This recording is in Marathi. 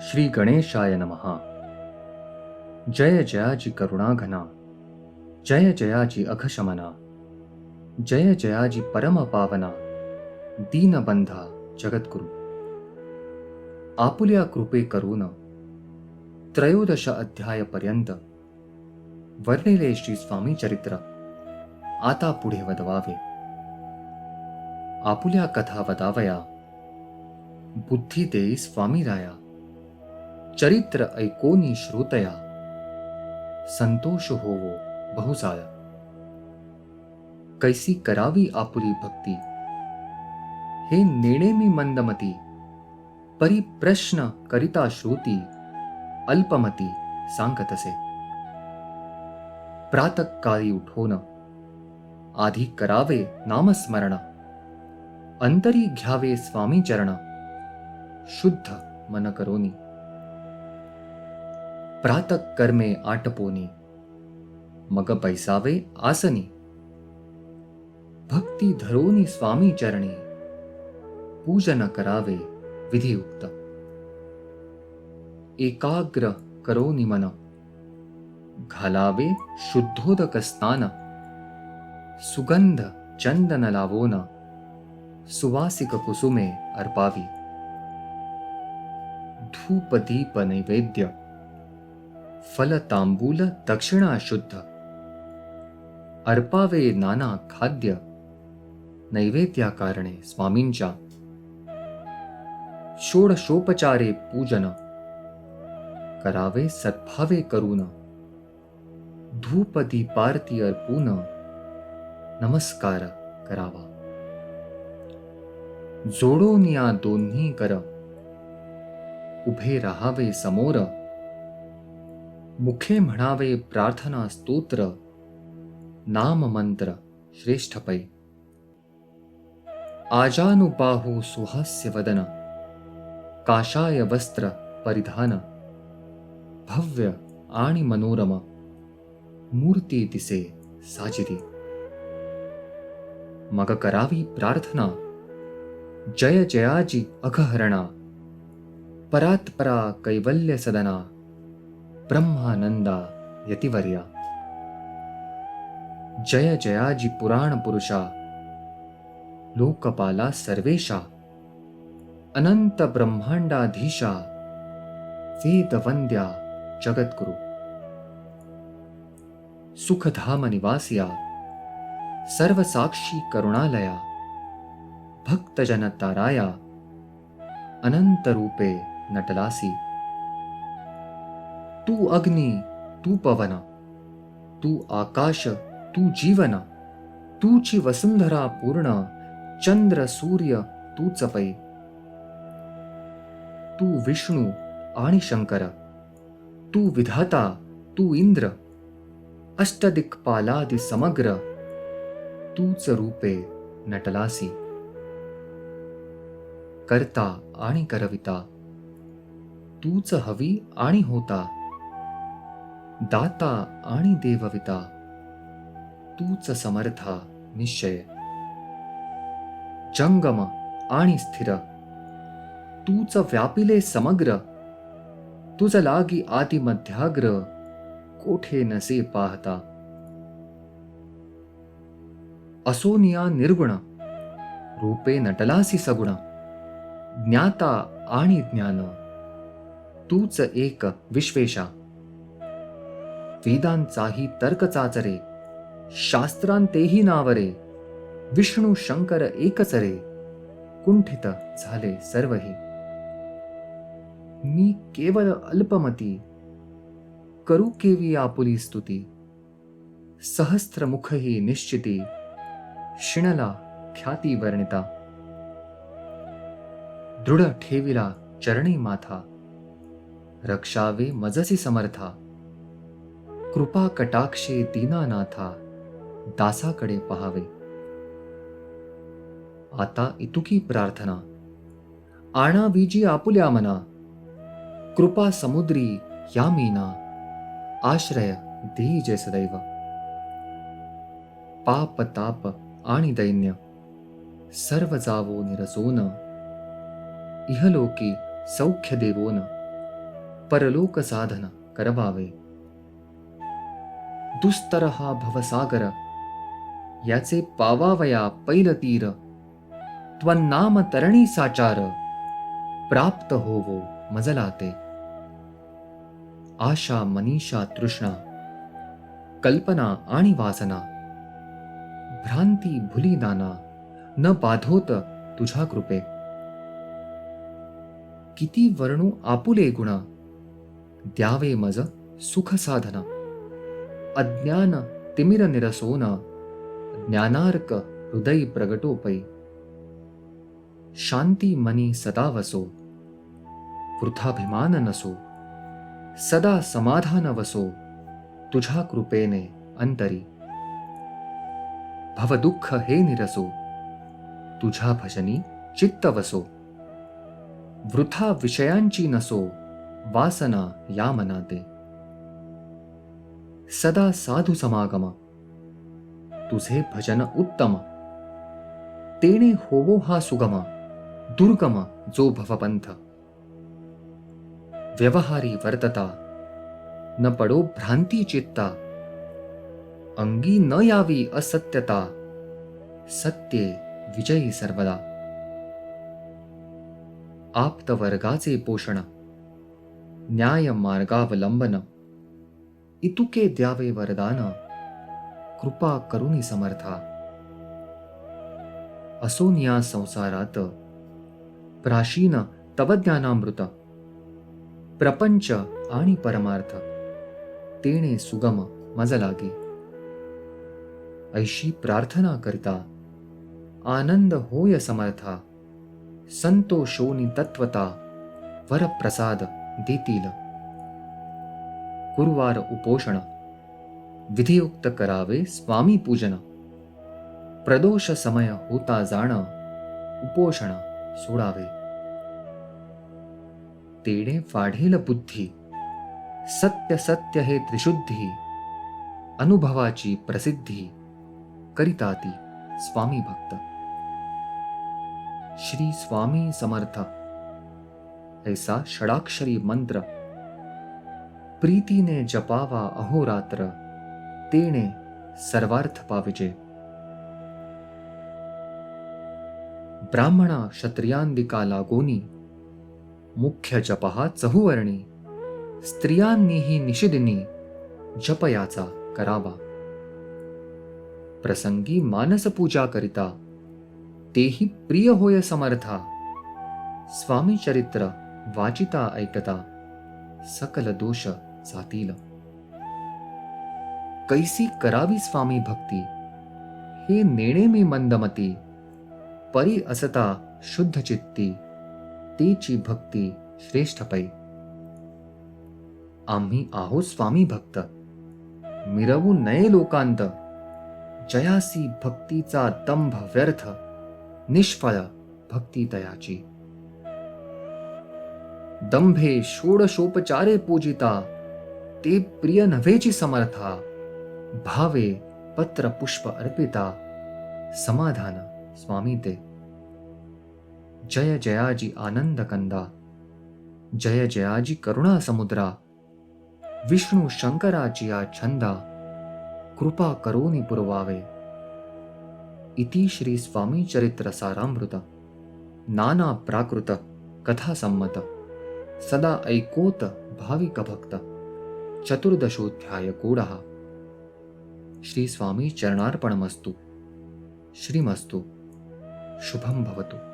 श्री गणेशाय नमः। जय जयाजी करुणाघना, जय जयाजी अघशमना, जय जयाजी परम पावना, दीनबंधा जगद्गुरु। आपुल्या कृपे करून 13 अध्यायपर्यंत वर्णिले श्री स्वामी चरित्र आता पुढे वदवावे। आपुल्या कथा वदावया, बुद्धी देई स्वामी राया, चरित्र ऐकोनी श्रोतया, संतोष होवो बहुसाया। कैसी करावी आपुली भक्ती, हे नेणे मी मंदमती, परी प्रश्न करिता श्रुती, अल्पमती सांगतसे। प्रातःकाळी उठोन आधी करावे नामस्मरण, अंतरी घ्यावे स्वामी चरण, शुद्ध मन करोनी। प्रातः कर्मे आटपोनी, मग बैसावे आसनी, भक्ती धरोनी स्वामी चरणी, पूजन करावे विधियुक्त। एकाग्र करोनी मन, घालावे शुद्धोदक स्नान, सुगंध चंदन लावोन, सुवासिक कुसुमे अर्पावी। धूप दीप नैवेद्य, फल तांबूल दक्षिणा शुद्ध, अर्पावे नाना खाद्य, नैवेद्या कारणे स्वामींच्या। षोडशोपचारे पूजन, करावे सद्भावे करून, धूप दीपारती अर्पून, नमस्कार करावा। जोडून या दोन्ही कर, उभे राहावे समोर, मुखे म्हणावे प्रार्थना स्तोत्र, नाम मंत्र श्रेष्ठ पै। आजानुबाहू सुहास्य वदन, काषाय वस्त्र परिधान, भव्य आणि मनोरम, मूर्ती दिसे साजिरी। मग करावी प्रार्थना, जय जयाजी अघहरणा, परात्परा कैवल्य सदना, ब्रह्मानंदा यतिवर्या। जय जयाजी पुराण पुरुषा, लोकपाला सर्वेशा, अनंत ब्रह्मांडाधीशा, वेदवंद्या जगद्गुरु। सुखधाम निवासिया, सर्वसाक्षी करुणालया, भक्तजन ताराया, अनंत रूपे नटलासी। तू अग्नि तू पवन, तू आकाश तू जीवन, तूची वसुंधरा पूर्ण, चंद्र सूर्य तूच पै। तू विष्णू आणि शंकर, तू विधाता तू इंद्र, अष्टदिक्पालादि समग्र, तूच रूपे नटलासी। करता आणि करविता, तूच हवी आणि होता, दाता आणि देवविता, तूच समर्था निश्चय। जंगम आणि स्थिर, तूच व्यापिले समग्र, तुझ लागी आदि मध्याग्र, कोठे नसे पाहता। असोनिया निर्गुण, रूपे नटलासी सगुण, ज्ञाता आणि ज्ञान, तूच एक विश्वेशा। वेदांचाही तर्क चाचरे, शास्त्रांतेही नावरे, विष्णू शंकर एकच रे, कुंठित झाले सर्वही। मी केवळ अल्पमती, करू केवी आपुली स्तुती, सहस्त्रमुखही निश्चिती, शिणला ख्याती वर्णिता। दृढ ठेविला चरणी माथा, रक्षावे मजसी समर्था, कृपा कटाक्षे दीनानाथा, दासाकडे पहावे। आता इतुकी प्रार्थना, आणावीजी आपुल्या मना, कृपा समुद्री या मीना, आश्रय देई जे सदैव। पाप ताप आणि दैन्य, सर्व जावो निरसोन, इहलोकी सौख्य देवोन, परलोक साधन करवावे. दुस्तर हा भवसागर, याचे पावावया पैलतीर. त्वन्नाम तरणी साचार, प्राप्त होवो मजला ते. आशा मनीषा तृष्णा, कल्पना आणि वासना, भ्रांती भुली नाना, न बाधोत तुझ्या कृपे. किती वर्णू आपुले गुण, द्यावे मज सुख साधन. अज्ञान तिमिर निरसोन, ज्ञानार्क हृदय प्रगटोपै. शांती मनी सदा वसो, वृथाभिमान नसो. सदा समाधान वसो, तुझ्या कृपेने अंतरी. भवदुःख हे निरसो, तुझ्या भजनी चित्त वसो. वृथा विषयांची नसो, वासना या मनाते. सदा साधू समागम, तुझे भजन उत्तम. तेणे होवो हा सुगम, दुर्गम जो भवपंथ. व्यवहारी वर्तता, न पडो भ्रांती चित्ता. अंगी न यावी असत्यता, सत्ये विजयी सर्वदा. आप्त वर्गाचे पोषण, न्याय मार्गावलंबन. इतुके द्यावे वरदान, कृपा करुणी समर्था. असोनिया संसारात, प्राशीन तव ज्ञानामृत. प्रपंच आणि परमार्थ, तेणे सुगम मज लागे. ऐशी प्रार्थना करिता, आनंद होय समर्था. संतोषोनी तत्वता, वरप्रसाद देतील. गुरुवार उपोषण, विधियुक्त करावे स्वामी पूजन. प्रदोष समय होता जाण, उपोषण सोडावे. तेणे वाढेल बुद्धी, सत्य सत्य हे त्रिशुद्धी. अनुभवाची प्रसिद्धी, करिताती स्वामी भक्त. श्री स्वामी समर्थ, ऐसा षडाक्षरी मंत्र. प्रीतीने जपावा अहोरात्र, तेणे सर्वार्थ पाविजे. ब्राह्मणा क्षत्रियांदिका लागोनी, मुख्य जप हा चहुवर्णी. स्त्रियांनीही निशिदिनी, जप याचा करावा. प्रसंगी मानस पूजा करिता, तेही प्रिय होय समर्था. स्वामी चरित्र वाचिता ऐकता, सकल दोष जातील. कैसी करावी स्वामी भक्ती, हे नेणे मी मंदमती. परी असता शुद्ध चित्ती, तेची भक्ती श्रेष्ठ पै. आम्ही आहो स्वामी भक्त, मिरवू नये लोकांत. जयासी भक्तीचा दंभ व्यर्थ, निष्फळ भक्ती तयाची. दंभे षोडशोपचारे पूजिता, ते प्रिय नव्हेची समर्था. भावे पत्र पुष्प अर्पिता, समाधान स्वामी ते. जय जयाजी आनंद कंदा, जय जयाजी करुणा समुद्रा. विष्णू शंकराची या छंदा, कृपा करोनी पुरवावे. इति श्री स्वामी चरित्र सारामृत. नाना प्राकृत कथा संमत, सदा ऐकोत भाविक भक्त. चतुर्दशोध्याय कोडः. श्री स्वामी चरणार्पणमस्तु. श्रीमस्तु. शुभं भवतु.